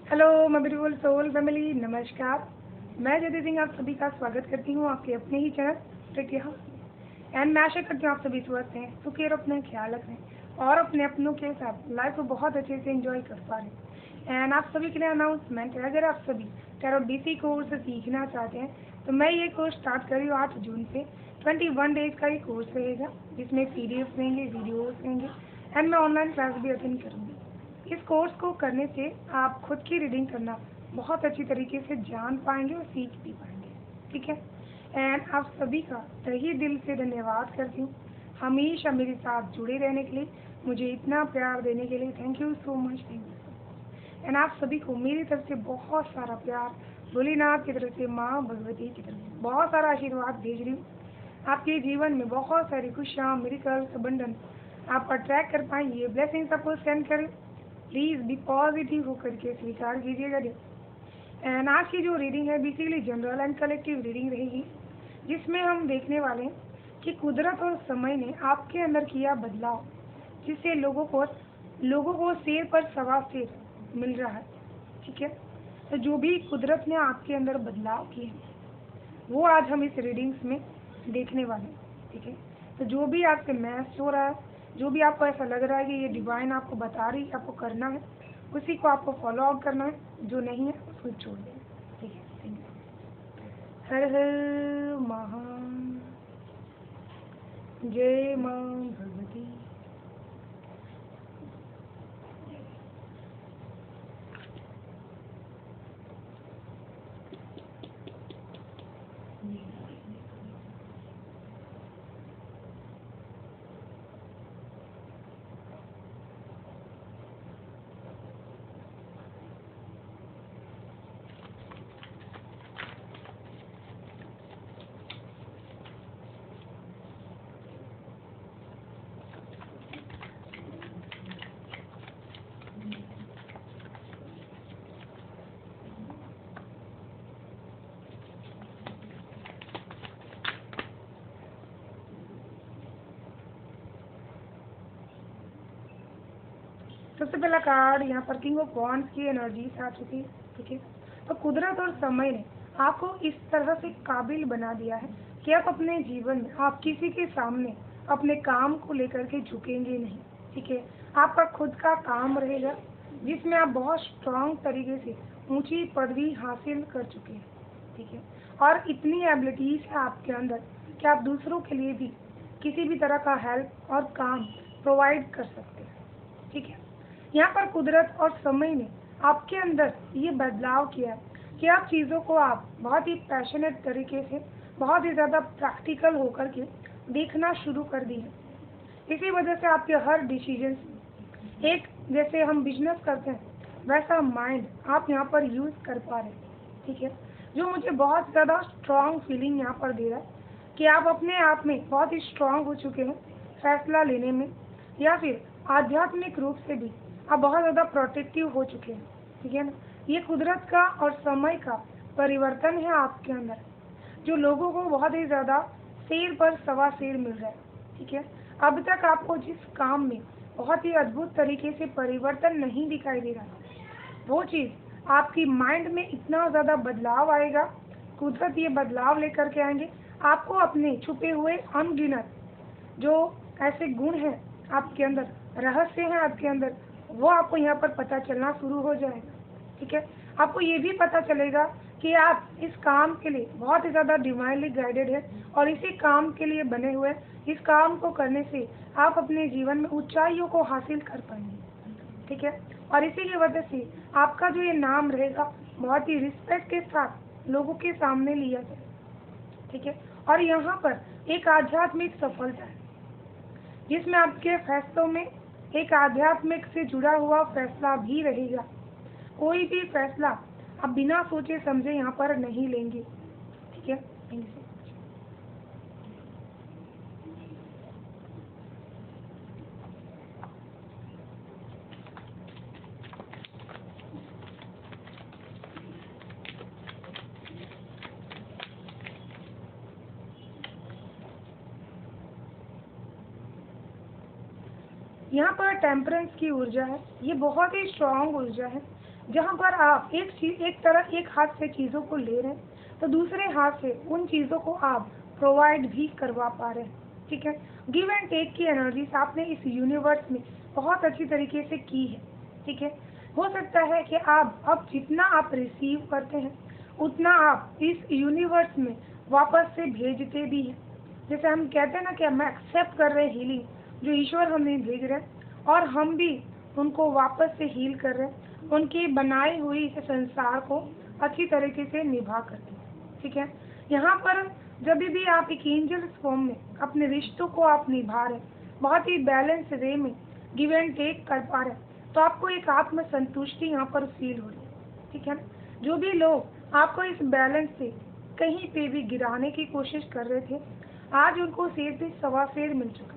Hello my beautiful soul family, नमस्कार। मैं जयदीप सिंह आप सभी का स्वागत करती हूँ आपके अपने ही चैनल टेक हाउस। एंड मैं आशा करती हूँ आप सभी स्वस्थ हैं, सुखी और अपना ख्याल रख रहे हैं और अपने अपनों के साथ लाइफ को बहुत अच्छे से एंजॉय कर पा रहे हैं। एंड आप सभी के लिए अनाउंसमेंट है, अगर आप सभी टैरो डीसी कोर्स सीखना चाहते हैं तो मैं ये कोर्स स्टार्ट कर रही हूँ 8 जून से। 21 डेज का ये कोर्स रहेगा, जिसमें PDF रहेंगे, वीडियोस रहेंगे एंड मैं ऑनलाइन क्लास भी अटेंड करूँगी। इस कोर्स को करने से आप खुद की रीडिंग करना बहुत अच्छी तरीके से जान पाएंगे और सीख भी पाएंगे। ठीक है। एंड आप सभी का तहे दिल से धन्यवाद करती हूँ हमेशा मेरे साथ जुड़े रहने के लिए, मुझे इतना प्यार देने के लिए। Thank you so much, thank you so much. And आप सभी को मेरी तरफ से बहुत सारा प्यार, भोलेनाथ की तरफ से, माँ भगवती की तरफ से बहुत सारा आशीर्वाद भेज रही हूँ। आपके जीवन में बहुत सारी खुशियाँ, मिरेकल्स, अबंडेंस आप अट्रैक्ट कर पाएं, ये ब्लेसिंग्स आपको सेंड करें। प्लीज़ बी पॉजिटिव होकर के स्वीकार कीजिएगा। एंड आज की जो रीडिंग है basically general and collective reading रहेगी, जिसमें हम देखने वाले हैं कि कुदरत और समय ने आपके अंदर किया बदलाव, जिससे लोगों को शेर पर सवा शेर मिल रहा है। ठीक है। तो जो भी कुदरत ने आपके अंदर बदलाव किए हैं वो आज हम इस रीडिंग्स में देखने वाले हैं। ठीक है। तो जो भी आपसे मैच हो रहा है, जो भी आपको ऐसा लग रहा है कि ये डिवाइन आपको बता रही है आपको करना है, उसी को आपको फॉलो आउट करना है। जो नहीं है उसको छोड़ दें। ठीक है। Thank you. हर हर महा, जय माँ भगवती। सबसे पहला कार्ड यहाँ पर किंग ऑफ वॉन्ड्स की एनर्जी आ चुकी है। ठीक है। तो कुदरत और समय ने आपको इस तरह से काबिल बना दिया है कि आप अपने जीवन में आप किसी के सामने अपने काम को लेकर के झुकेंगे नहीं। ठीक है। आपका खुद का काम रहेगा, जिसमें आप बहुत स्ट्रांग तरीके से ऊंची पदवी हासिल कर चुके हैं। ठीक है। और इतनी एबिलिटीज है आपके अंदर कि आप दूसरों के लिए भी किसी भी तरह का हेल्प और काम प्रोवाइड कर सकते हैं। ठीक है। यहाँ पर कुदरत और समय ने आपके अंदर ये बदलाव किया है कि आप चीज़ों को आप बहुत ही पैशनेट तरीके से, बहुत ही ज़्यादा प्रैक्टिकल होकर के देखना शुरू कर दी है। इसी वजह से आपके हर डिसीजन, एक जैसे हम बिजनेस करते हैं वैसा माइंड आप यहाँ पर यूज़ कर पा रहे हैं। ठीक है। जो मुझे बहुत ज़्यादा स्ट्रांग फीलिंग यहाँ पर दे रहा है कि आप अपने आप में बहुत ही स्ट्रांग हो चुके हैं फैसला लेने में, या फिर आध्यात्मिक रूप से भी आप बहुत ज़्यादा प्रोटेक्टिव हो चुके हैं। ठीक है ना। ये कुदरत का और समय का परिवर्तन है आपके अंदर, जो लोगों को बहुत ही ज़्यादा शेर पर सवा शेर मिल रहा है। ठीक है। अब तक आपको जिस काम में बहुत ही अद्भुत तरीके से परिवर्तन नहीं दिखाई दे रहा, वो चीज़ आपकी माइंड में इतना ज़्यादा बदलाव आएगा। कुदरत ये बदलाव लेकर के आएंगे। आपको अपने छुपे हुए अनगिनत जो ऐसे गुण हैं आपके अंदर, रहस्य हैं आपके अंदर, वो आपको यहाँ पर पता चलना शुरू हो जाएगा। ठीक है। आपको ये भी पता चलेगा कि आप इस काम के लिए बहुत ही ज़्यादा डिवाइनली गाइडेड है और इसी काम के लिए बने हुए। इस काम को करने से आप अपने जीवन में ऊंचाइयों को हासिल कर पाएंगे। ठीक है। और इसी की वजह से आपका जो ये नाम रहेगा बहुत ही रिस्पेक्ट के साथ लोगों के सामने लिया जाए। ठीक है। और यहाँ पर एक आध्यात्मिक सफलता है, जिसमें आपके फैसलों में एक आध्यात्मिक से जुड़ा हुआ फैसला भी रहेगा। कोई भी फैसला आप बिना सोचे समझे यहाँ पर नहीं लेंगे। ठीक है। Thank you. यहाँ पर टेम्परेंस की ऊर्जा है, ये बहुत ही स्ट्रांग ऊर्जा है, जहाँ पर आप एक हाथ से चीज़ों को ले रहे हैं तो दूसरे हाथ से उन चीज़ों को आप प्रोवाइड भी करवा पा रहे हैं। ठीक है, गिव एंड टेक की एनर्जीज आपने इस यूनिवर्स में बहुत अच्छी तरीके से की है। ठीक है, हो सकता है कि आप अब जितना आप रिसीव करते हैं उतना आप इस यूनिवर्स में वापस से भेजते भी हैं। जैसे हम कहते हैं ना कि हम एक्सेप्ट कर रहे हैं हीलिंग जो ईश्वर हमें भेज रहे हैं, और हम भी उनको वापस से हील कर रहे हैं, उनकी बनाई हुई इस संसार को अच्छी तरीके से निभा करके। ठीक है, यहाँ पर जब भी आप एक एंजल फॉर्म में अपने रिश्तों को आप निभा रहे हैं, बहुत ही बैलेंस वे में गिव एंड टेक कर पा रहे हैं, तो आपको एक आत्म संतुष्टि यहाँ पर फील हो रही है। ठीक है, जो भी लोग आपको इस बैलेंस से कहीं पे भी गिराने की कोशिश कर रहे थे, आज उनको सेर पे सवा सेर मिल चुका है।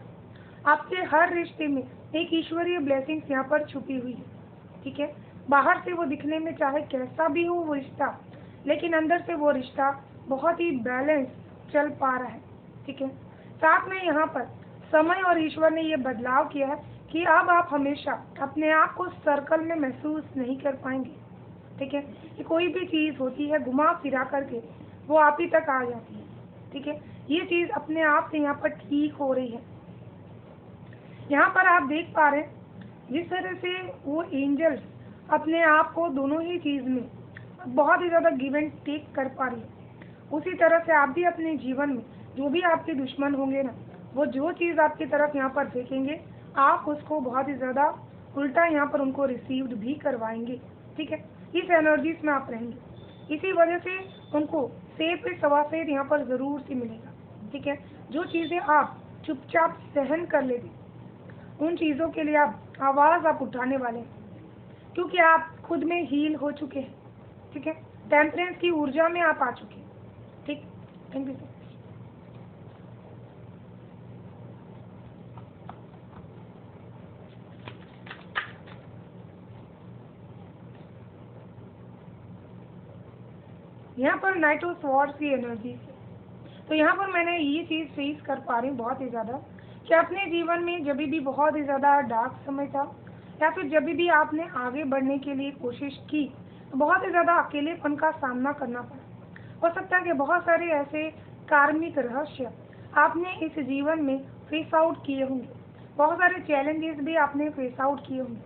आपके हर रिश्ते में एक ईश्वरीय ब्लेसिंग्स यहाँ पर छुपी हुई है। ठीक है, बाहर से वो दिखने में चाहे कैसा भी हो वो रिश्ता, लेकिन अंदर से वो रिश्ता बहुत ही बैलेंस चल पा रहा है। ठीक है, साथ में यहाँ पर समय और ईश्वर ने ये बदलाव किया है कि अब आप हमेशा अपने आप को सर्कल में महसूस नहीं कर पाएंगे। ठीक है, कि कोई भी चीज़ होती है घुमा फिरा करके वो आप ही तक आ जाती है। ठीक है, ये चीज़ अपने आप से यहाँ पर ठीक हो रही है। यहाँ पर आप देख पा रहे हैं जिस तरह से वो एंजल्स अपने आप को दोनों ही चीज़ में बहुत ही ज़्यादा गिव एंड टेक कर पा रही है, उसी तरह से आप भी अपने जीवन में जो भी आपके दुश्मन होंगे ना, वो जो चीज़ आपकी तरफ यहाँ पर फेंकेंगे आप उसको बहुत ही ज़्यादा उल्टा यहाँ पर उनको रिसीव्ड भी करवाएंगे। ठीक है, इस एनर्जीज में आप रहेंगे, इसी वजह से उनको सेर पे सवा सेर यहाँ पर ज़रूर से मिलेगा। ठीक है, जो चीज़ें आप चुपचाप सहन कर लेते उन चीज़ों के लिए आप आवाज़ आप उठाने वाले हैं, क्योंकि आप खुद में हील हो चुके हैं। ठीक है, टेम्परेंस की ऊर्जा में आप आ चुके हैं। ठीक, थैंक यू सर। यहाँ पर नाइट ऑफ स्वॉर्ड्स की एनर्जी है, तो यहाँ पर मैंने ये चीज़ फेस कर पा रही हूँ बहुत ही ज़्यादा कि अपने जीवन में जब भी बहुत ही ज़्यादा डार्क समय था, या फिर जब भी आपने आगे बढ़ने के लिए कोशिश की तो बहुत ही ज़्यादा अकेलेपन का सामना करना पड़ा। हो सकता है कि बहुत सारे ऐसे कार्मिक रहस्य आपने इस जीवन में फेस आउट किए होंगे, बहुत सारे चैलेंजेस भी आपने फेस आउट किए होंगे,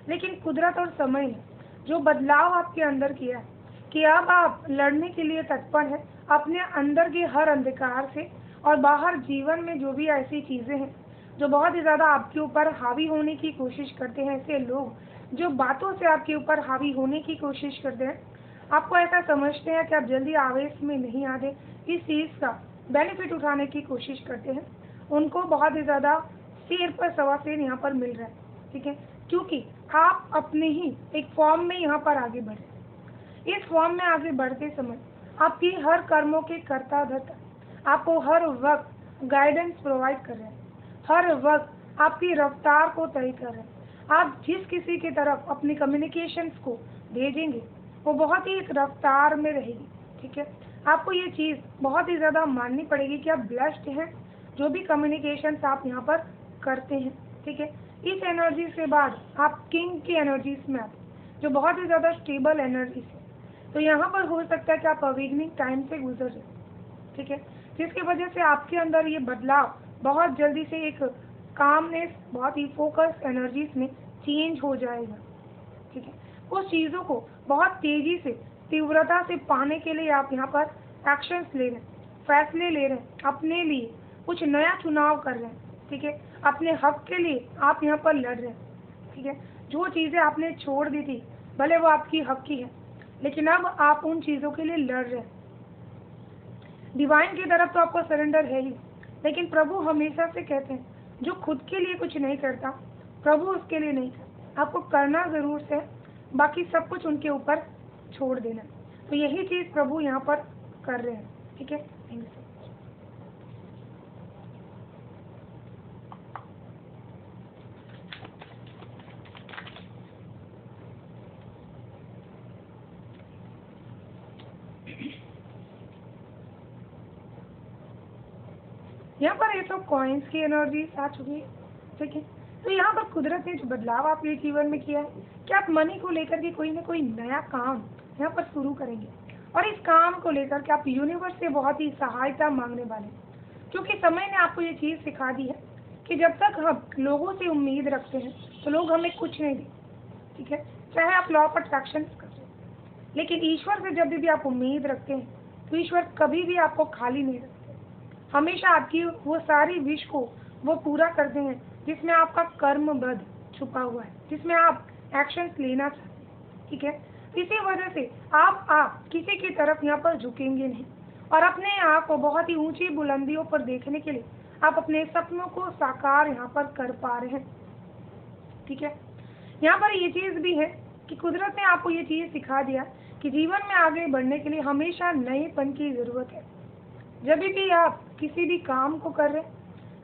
लेकिन कुदरत और समय ने जो बदलाव आपके अंदर किया है कि अब आप लड़ने के लिए तत्पर हैं अपने अंदर के हर अंधकार से, और बाहर जीवन में जो भी ऐसी चीज़ें हैं जो बहुत ही ज़्यादा आपके ऊपर हावी होने की कोशिश करते हैं, ऐसे लोग जो बातों से आपके ऊपर हावी होने की कोशिश करते हैं, आपको ऐसा समझते हैं कि आप जल्दी आवेश में नहीं आते, इस चीज़ का बेनिफिट उठाने की कोशिश करते हैं, उनको बहुत ही ज़्यादा सिर पर सवा सिर यहाँ पर मिल रहा है। ठीक है, क्योंकि आप अपने ही एक फॉर्म में यहाँ पर आगे बढ़े। इस फॉर्म में आगे बढ़ते समय आपकी हर कर्मों के कर्ता धर्ता आपको हर वक्त गाइडेंस प्रोवाइड कर रहे हैं, हर वक्त आपकी रफ्तार को तय कर रहे हैं। आप जिस किसी की तरफ अपनी कम्युनिकेशंस को भेजेंगे वो बहुत ही एक रफ्तार में रहेगी। ठीक है, आपको ये चीज़ बहुत ही ज़्यादा माननी पड़ेगी कि आप ब्लेस्ड हैं जो भी कम्युनिकेशंस आप यहाँ पर करते हैं। ठीक है, इस एनर्जी से बाद आप किंग की एनर्जीज में आते जो बहुत ही ज़्यादा स्टेबल एनर्जीज है। तो यहाँ पर हो सकता है कि आप अवेकनिंग टाइम से गुजर जाए। ठीक है, जिसकी वजह से आपके अंदर ये बदलाव बहुत जल्दी से एक कामनेस, बहुत ही फोकस एनर्जीज में चेंज हो जाएगा। ठीक है, उस चीज़ों को बहुत तेजी से तीव्रता से पाने के लिए आप यहाँ पर एक्शंस ले रहे हैं, फैसले ले रहे हैं, अपने लिए कुछ नया चुनाव कर रहे हैं। ठीक है, अपने हक के लिए आप यहाँ पर लड़ रहे हैं। ठीक है, जो चीज़ें आपने छोड़ दी थी भले वो आपकी हक की है, लेकिन अब आप उन चीज़ों के लिए लड़ रहे हैं। डिवाइन की तरफ तो आपको सरेंडर है ही, लेकिन प्रभु हमेशा से कहते हैं जो खुद के लिए कुछ नहीं करता प्रभु उसके लिए नहीं करता, आपको करना ज़रूर है, बाकी सब कुछ उनके ऊपर छोड़ देना। तो यही चीज़ प्रभु यहाँ पर कर रहे हैं। ठीक है, थैंक यू। यहाँ पर ये तो कॉइन्स की एनर्जी आ चुकी है। ठीक है, तो यहाँ पर कुदरत ने जो बदलाव आपके जीवन में किया है कि आप मनी को लेकर के कोई ना कोई नया काम यहाँ पर शुरू करेंगे, और इस काम को लेकर के आप यूनिवर्स से बहुत ही सहायता मांगने वाले हैं। क्योंकि समय ने आपको ये चीज़ सिखा दी है कि जब तक हम लोगों से उम्मीद रखते हैं तो लोग हमें कुछ नहीं देते, ठीक है, चाहे आप लॉ ऑफ अट्रैक्शन कर रहे हैं। लेकिन ईश्वर से जब भी आप उम्मीद रखते हैं तो ईश्वर कभी भी आपको खाली नहीं रखते, हमेशा आपकी वो सारी विश को वो पूरा करते हैं जिसमें आपका कर्मबद्ध छुपा हुआ है, जिसमें आप एक्शंस लेना चाहते हैं, ठीक है। इसी वजह से आप किसी की तरफ यहाँ पर झुकेंगे नहीं, और अपने आप को बहुत ही ऊंची बुलंदियों पर देखने के लिए आप अपने सपनों को साकार यहाँ पर कर पा रहे हैं, ठीक है। यहाँ पर ये चीज़ भी है कि कुदरत ने आपको ये चीज़ सिखा दिया कि जीवन में आगे बढ़ने के लिए हमेशा नएपन की ज़रूरत है। जब भी आप किसी भी काम को कर रहे हैं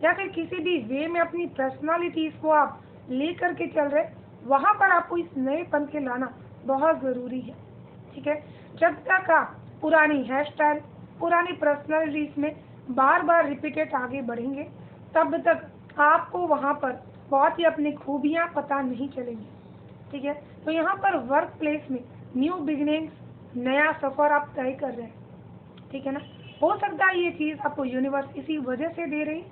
या फिर किसी भी वे में अपनी पर्सनालिटीज़ को आप ले करके चल रहे, वहाँ पर आपको इस नएपन के लाना बहुत ज़रूरी है, ठीक है। जब तक आप पुरानी हेयर स्टाइल, पुरानी पर्सनालिटीज़ में बार बार रिपीटेड आगे बढ़ेंगे, तब तक आपको वहाँ पर बहुत ही अपनी खूबियाँ पता नहीं चलेंगी, ठीक है। तो यहाँ पर वर्क प्लेस में न्यू बिगिनिंग्स, नया सफ़र आप तय कर रहे हैं, ठीक है ना। हो सकता है ये चीज़ आपको यूनिवर्स इसी वजह से दे रही,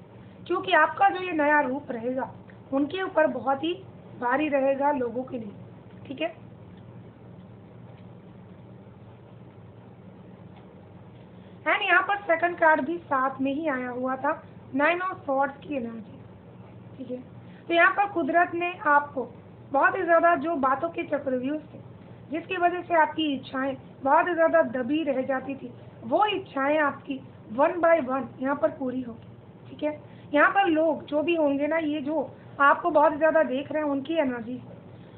क्योंकि आपका जो ये नया रूप रहेगा उनके ऊपर बहुत ही भारी रहेगा लोगों के लिए, ठीक है। एंड यहाँ पर सेकंड कार्ड भी साथ में ही आया हुआ था, 9 ऑफ स्वॉर्ड्स की एनर्जी, ठीक है। तो यहाँ पर कुदरत ने आपको बहुत ही ज़्यादा जो बातों के चक्रव्यूह थे, जिसकी वजह से आपकी इच्छाएं बहुत ही ज़्यादा दबी रह जाती थी, वो इच्छाएं आपकी 1 बाय 1 यहाँ पर पूरी होगी, ठीक है। यहाँ पर लोग जो भी होंगे ना, ये जो आपको बहुत ज़्यादा देख रहे हैं उनकी एनर्जी से,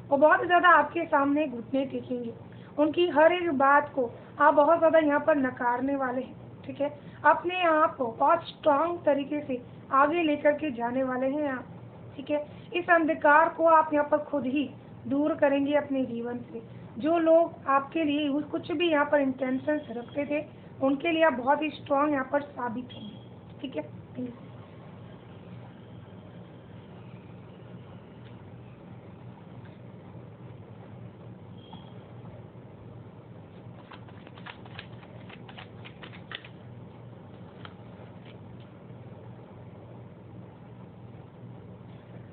वो बहुत ज़्यादा आपके सामने घुटने टेकेंगे, उनकी हर एक बात को आप बहुत ज़्यादा यहाँ पर नकारने वाले हैं, ठीक है। अपने आप को बहुत स्ट्रांग तरीके से आगे लेकर के जाने वाले हैं आप, ठीक है। इस अंधकार को आप यहाँ पर खुद ही दूर करेंगे अपने जीवन से। जो लोग आपके लिए कुछ भी यहाँ पर इंटेंशंस रखते थे, उनके लिए आप बहुत ही स्ट्रांग यहाँ पर साबित होंगे, ठीक है।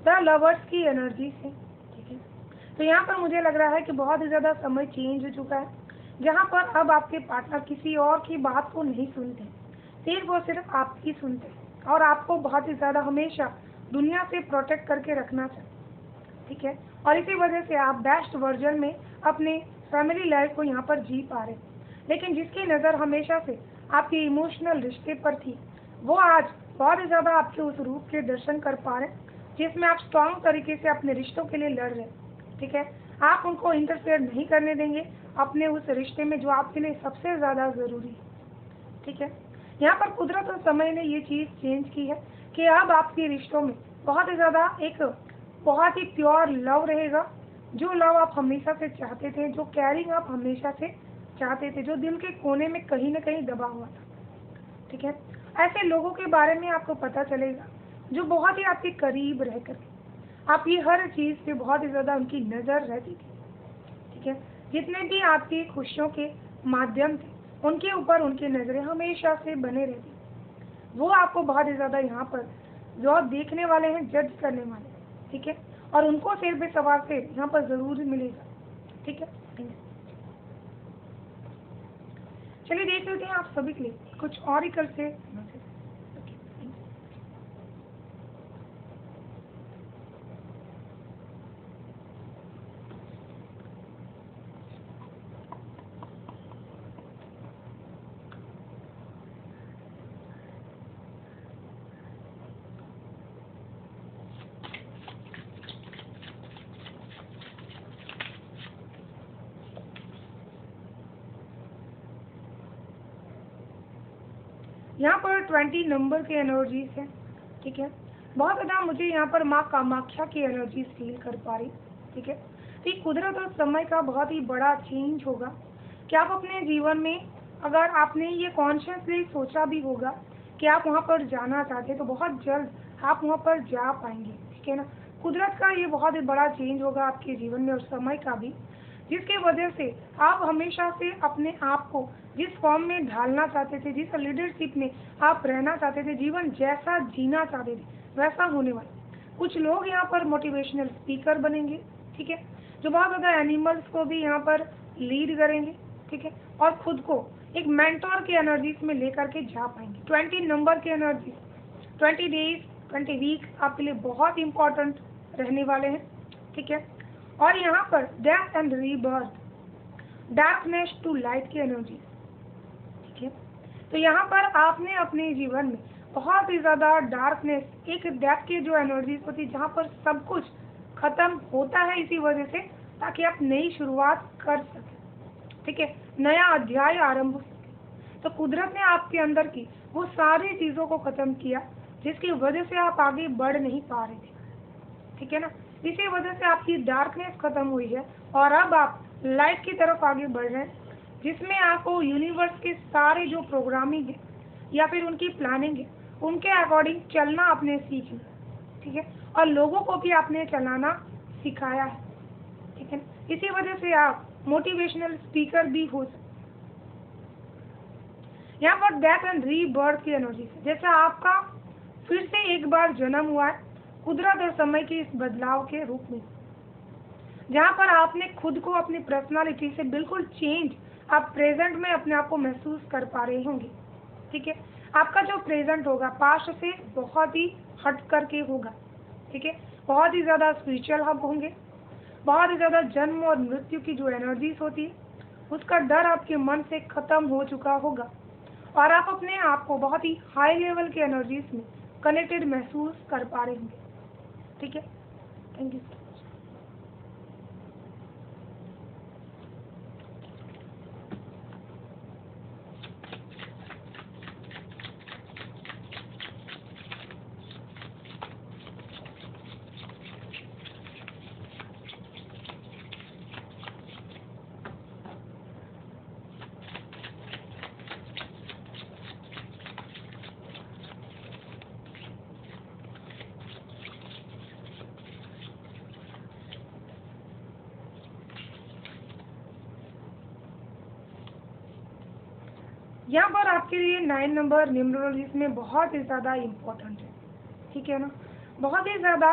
द लवर्स की एनर्जी से, ठीक है। तो यहाँ पर मुझे लग रहा है कि बहुत ही ज़्यादा समय चेंज हो चुका है, जहाँ पर अब आपके पार्टनर किसी और की बात को नहीं सुनते, सिर्फ और सिर्फ आपकी सुनते हैं, और आपको बहुत ही ज़्यादा हमेशा दुनिया से प्रोटेक्ट करके रखना चाहिए, ठीक है। और इसी वजह से आप बेस्ट वर्जन में अपने फैमिली लाइफ को यहाँ पर जी पा रहे हैं। लेकिन जिसकी नज़र हमेशा से आपके इमोशनल रिश्ते पर थी, वो आज बहुत ही ज़्यादा आपके उस रूप के दर्शन कर पा रहे हैं जिसमें आप स्ट्रांग तरीके से अपने रिश्तों के लिए लड़ रहे हैं, ठीक है। आप उनको इंटरफेयर नहीं करने देंगे अपने उस रिश्ते में जो आपके लिए सबसे ज़्यादा ज़रूरी है, ठीक है। यहाँ पर कुदरत और समय ने ये चीज़ चेंज की है कि अब आपके रिश्तों में बहुत ही ज़्यादा एक बहुत ही प्योर लव रहेगा, जो लव आप हमेशा से चाहते थे, जो केयरिंग आप हमेशा से चाहते थे, जो दिल के कोने में कहीं ना कहीं दबा हुआ था, ठीक है। ऐसे लोगों के बारे में आपको पता चलेगा जो बहुत ही आपके करीब रह कर आपकी हर चीज़ पे बहुत ही ज़्यादा उनकी नज़र रहती थी, ठीक है। जितने भी आपकी खुशियों के माध्यम थे, उनके ऊपर उनकी नज़रें हमेशा से बने रहती, वो आपको बहुत ही ज़्यादा यहाँ पर जो देखने वाले हैं, जज करने वाले, ठीक है। और उनको सिर पे सवार से यहाँ पर ज़रूर मिलेगा, ठीक है। चलिए देख लेते हैं आप सभी के लिए कुछ ऑरिकल से। यहाँ पर 20 नंबर की एनर्जीज है, ठीक है। बहुत ज़्यादा मुझे यहाँ पर माँ कामाख्या की एनर्जीज फील कर पा रही, ठीक है। तो ये कुदरत और समय का बहुत ही बड़ा चेंज होगा कि आप अपने जीवन में, अगर आपने ये कॉन्शियसली सोचा भी होगा कि आप वहाँ पर जाना चाहते हैं, तो बहुत जल्द आप वहाँ पर जा पाएंगे, ठीक है ना। कुदरत का ये बहुत ही बड़ा चेंज होगा आपके जीवन में और समय का भी, जिसकी वजह से आप हमेशा से अपने आप को जिस फॉर्म में ढालना चाहते थे, जिस लीडरशिप में आप रहना चाहते थे, जीवन जैसा जीना चाहते थे वैसा होने वाला। कुछ लोग यहाँ पर मोटिवेशनल स्पीकर बनेंगे, ठीक है, जो बहुत ज़्यादा एनिमल्स को भी यहाँ पर लीड करेंगे, ठीक है, और खुद को एक मेंटोर की एनर्जीज में लेकर के जा पाएंगे। 20 नंबर की एनर्जी, 20 डेज 20 वीक आपके लिए बहुत इंपॉर्टेंट रहने वाले हैं, ठीक है। और यहाँ पर death and rebirth, darkness to light की एनर्जी, ठीक है। तो यहाँ पर आपने अपने जीवन में बहुत ही ज़्यादा डार्कनेस, एक डेथ की जो एनर्जीज होती है जहाँ पर सब कुछ खत्म होता है इसी वजह से, ताकि आप नई शुरुआत कर सकें, ठीक है, नया अध्याय आरंभ हो सके। तो कुदरत ने आपके अंदर की वो सारी चीज़ों को खत्म किया जिसकी वजह से आप आगे बढ़ नहीं पा रहे थे, ठीक है ना। इसी वजह से आपकी डार्कनेस खत्म हुई है और अब आप लाइट की तरफ आगे बढ़ रहे हैं, जिसमें आपको यूनिवर्स के सारे जो प्रोग्रामिंग है या फिर उनकी प्लानिंग है उनके अकॉर्डिंग चलना आपने सीखना, ठीक है, और लोगों को भी आपने चलाना सिखाया है, ठीक है। इसी वजह से आप मोटिवेशनल स्पीकर भी हो सकते। यहाँ पर डेथ एंड रीबर्थ की एनर्जी से, जैसे आपका फिर से एक बार जन्म हुआ है कुदरत और समय के इस बदलाव के रूप में, जहाँ पर आपने खुद को अपनी पर्सनालिटी से बिल्कुल चेंज आप प्रेजेंट में अपने आप को महसूस कर पा रहे होंगे, ठीक है। आपका जो प्रेजेंट होगा पास्ट से बहुत ही हट करके होगा, ठीक है। बहुत ही ज़्यादा स्पिरिचुअल हब होंगे, बहुत ही ज़्यादा जन्म और मृत्यु की जो एनर्जीज होती है उसका डर आपके मन से खत्म हो चुका होगा और आप अपने आप को बहुत ही हाई लेवल के एनर्जीज में कनेक्टेड महसूस कर पा रहे होंगे, ठीक है। Thank you. यहाँ पर आपके लिए 9 नंबर न्यूमरोलॉजी में बहुत ही ज़्यादा इम्पोर्टेंट है, ठीक है ना। बहुत ही ज़्यादा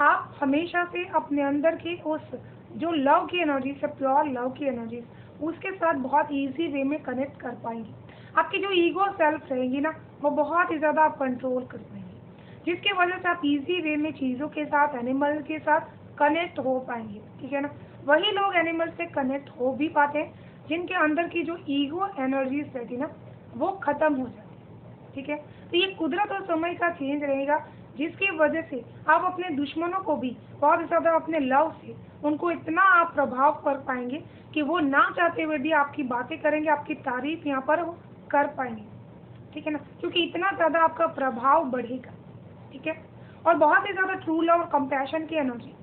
आप हमेशा से अपने अंदर की उस जो लव की एनर्जी से, प्योर लव की एनर्जी, उसके साथ बहुत इजी वे में कनेक्ट कर पाएंगे। आपकी जो ईगो सेल्फ रहेगी ना वो बहुत ही ज़्यादा आप कंट्रोल कर पाएंगे, जिसकी वजह से आप इजी वे में चीज़ों के साथ, एनिमल के साथ कनेक्ट हो पाएंगे, ठीक है ना। वही लोग एनिमल से कनेक्ट हो भी पाते हैं जिनके अंदर की जो ईगो एनर्जीज रहती ना वो खत्म हो जाती है, ठीक है। तो ये कुदरत और समय का चेंज रहेगा, जिसकी वजह से आप अपने दुश्मनों को भी बहुत ज़्यादा अपने लव से उनको इतना आप प्रभाव कर पाएंगे कि वो ना चाहते हुए भी आपकी बातें करेंगे, आपकी तारीफ यहाँ पर वो कर पाएंगे, ठीक है ना, क्योंकि इतना ज़्यादा आपका प्रभाव बढ़ेगा, ठीक है। और बहुत ही ज़्यादा ट्रू लव और कंपैशन की एनर्जी,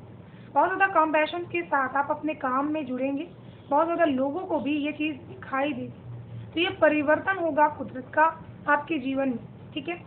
बहुत ज़्यादा कंपैशन के साथ आप अपने काम में जुड़ेंगे, बहुत ज़्यादा लोगों को भी ये चीज़ दिखाई देगी। तो ये परिवर्तन होगा कुदरत का आपके जीवन में, ठीक है।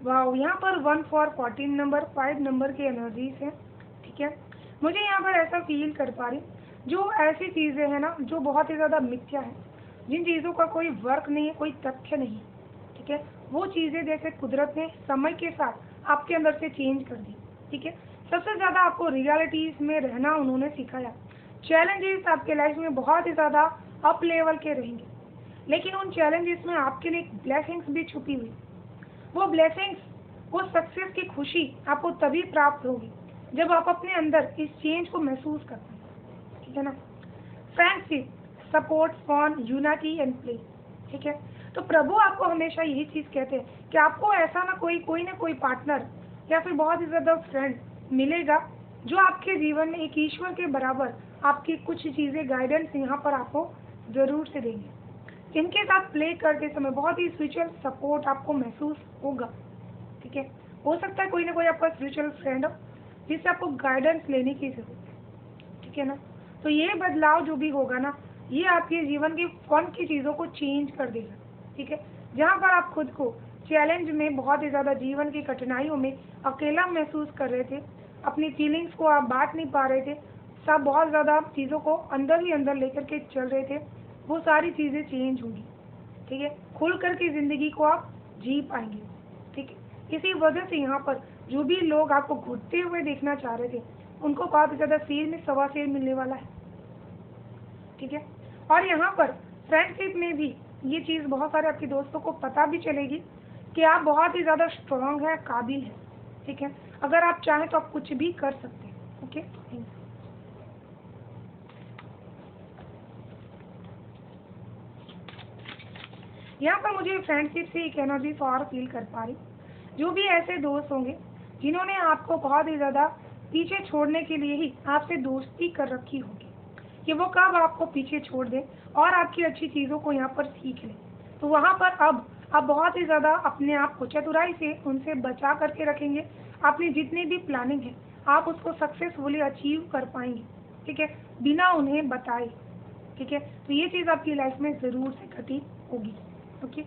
वाह, यहाँ पर 1 फॉर 14 नंबर, 5 नंबर की एनर्जीज है, ठीक है। मुझे यहाँ पर ऐसा फील कर पा रही जो ऐसी चीज़ें हैं ना जो बहुत ही ज़्यादा मिथ्या है, जिन चीज़ों का कोई वर्क नहीं है, कोई तथ्य नहीं है, ठीक है, वो चीज़ें जैसे कुदरत ने समय के साथ आपके अंदर से चेंज कर दी, ठीक है। सबसे ज़्यादा आपको रियलिटीज़ में रहना उन्होंने सिखाया। चैलेंजेस आपके लाइफ में बहुत ही ज़्यादा अप लेवल के रहेंगे, लेकिन उन चैलेंजेस में आपके लिए ब्लेसिंग्स भी छुपी हुई। वो ब्लेसिंग्स, वो सक्सेस की खुशी आपको तभी प्राप्त होगी जब आप अपने अंदर इस चेंज को महसूस करते हैं, ठीक है ना। Friendship, support, fun, unity and play, ठीक है। तो प्रभु आपको हमेशा यही चीज़ कहते हैं कि आपको ऐसा ना कोई ना कोई पार्टनर या फिर बहुत ही ज़्यादा फ्रेंड मिलेगा जो आपके जीवन में एक ईश्वर के बराबर आपकी कुछ चीज़ें गाइडेंस यहाँ पर आपको ज़रूर से देंगे। इनके साथ प्ले करते समय बहुत ही स्पिरिचुअल सपोर्ट आपको महसूस होगा। ठीक है, हो सकता है कोई ना कोई आपका स्पिरिचुअल फ्रेंड हो जिससे आपको गाइडेंस लेने की जरूरत है। ठीक है ना, तो ये बदलाव जो भी होगा ना, ये आपके जीवन की फन की चीज़ों को चेंज कर देगा। ठीक है, जहाँ पर आप खुद को चैलेंज में बहुत ही ज़्यादा जीवन की कठिनाइयों में अकेला महसूस कर रहे थे, अपनी फीलिंग्स को आप बांट नहीं पा रहे थे, सब बहुत ज़्यादा चीज़ों को अंदर ही अंदर लेकर के चल रहे थे, वो सारी चीज़ें चेंज होंगी। ठीक है, खुल करके ज़िंदगी को आप जी पाएंगे। ठीक है, इसी वजह से यहाँ पर जो भी लोग आपको घुटते हुए देखना चाह रहे थे, उनको बहुत ज़्यादा शेर में सवा शेर मिलने वाला है। ठीक है, और यहाँ पर फ्रेंडशिप में भी ये चीज़ बहुत सारे आपके दोस्तों को पता भी चलेगी कि आप बहुत ही ज़्यादा स्ट्रांग है, काबिल है। ठीक है, अगर आप चाहें तो आप कुछ भी कर सकते हैं। ओके, यहाँ पर मुझे फ्रेंडशिप से एक एनर्जी और फील कर पा रही, जो भी ऐसे दोस्त होंगे जिन्होंने आपको बहुत ही ज़्यादा पीछे छोड़ने के लिए ही आपसे दोस्ती कर रखी होगी, कि वो कब आपको पीछे छोड़ दें और आपकी अच्छी चीज़ों को यहाँ पर सीख लें, तो वहाँ पर अब आप बहुत ही ज़्यादा अपने आप को चतुराई से उनसे बचा करके रखेंगे। अपनी जितनी भी प्लानिंग है आप उसको सक्सेसफुली अचीव कर पाएंगे। ठीक है, बिना उन्हें बताए। ठीक है, तो ये चीज़ आपकी लाइफ में ज़रूर से घटी होगी। ओके,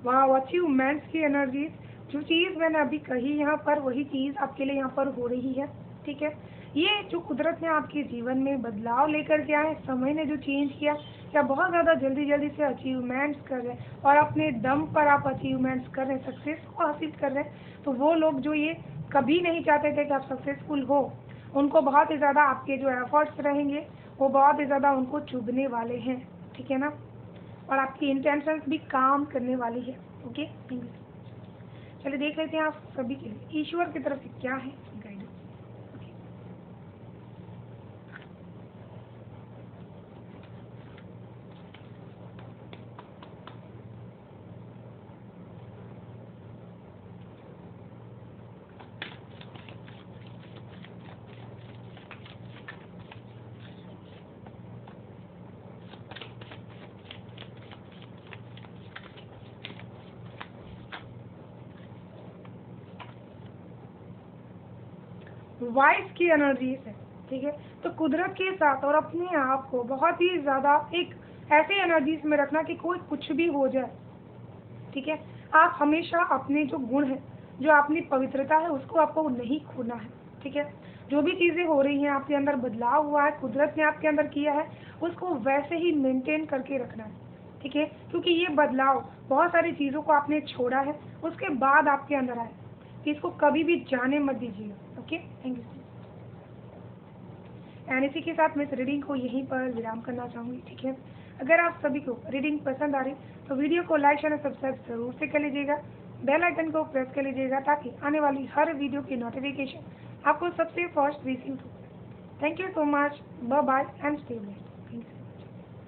वाह, अचीवमेंट्स की एनर्जी, जो चीज़ मैंने अभी कही यहाँ पर वही चीज़ आपके लिए यहाँ पर हो रही है। ठीक है, ये जो कुदरत ने आपके जीवन में बदलाव लेकर के आए, समय ने जो चेंज किया, या बहुत ज़्यादा जल्दी जल्दी से अचीवमेंट्स कर रहे हैं और अपने दम पर आप अचीवमेंट्स कर रहे हैं, सक्सेस को हासिल कर रहे हैं, तो वो लोग जो ये कभी नहीं चाहते थे कि आप सक्सेसफुल हो, उनको बहुत ही ज़्यादा आपके जो एफर्ट्स रहेंगे वो बहुत ही ज़्यादा उनको चुभने वाले हैं। ठीक है ना, और आपकी इंटेंशंस भी काम करने वाली है। ओके, चलिए देख लेते हैं आप सभी के लिए ईश्वर की तरफ से क्या है गाइडेंस। वाइस की एनर्जीज है। ठीक है, तो कुदरत के साथ और अपने आप को बहुत ही ज़्यादा एक ऐसे एनर्जीज में रखना कि कोई कुछ भी हो जाए। ठीक है, आप हमेशा अपने जो गुण है, जो अपनी पवित्रता है, उसको आपको नहीं खोना है। ठीक है, जो भी चीज़ें हो रही हैं, आपके अंदर बदलाव हुआ है, कुदरत ने आपके अंदर किया है, उसको वैसे ही मेंटेन करके रखना है। ठीक है, क्योंकि ये बदलाव बहुत सारी चीज़ों को आपने छोड़ा है, उसके बाद आपके अंदर आए, तो इसको कभी भी जाने मत दीजिएगा। Okay, thank you. एंड इसी के साथ मैं इस रीडिंग को यहीं पर विराम करना चाहूँगी। ठीक है, अगर आप सभी को रीडिंग पसंद आ रही तो वीडियो को लाइक शेयर और सब्सक्राइब जरूर से कर लीजिएगा, बेल आइकन को प्रेस कर लीजिएगा ताकि आने वाली हर वीडियो की नोटिफिकेशन आपको सबसे फर्स्ट रिसीव हो। Thank you so much, bye bye and stay blessed.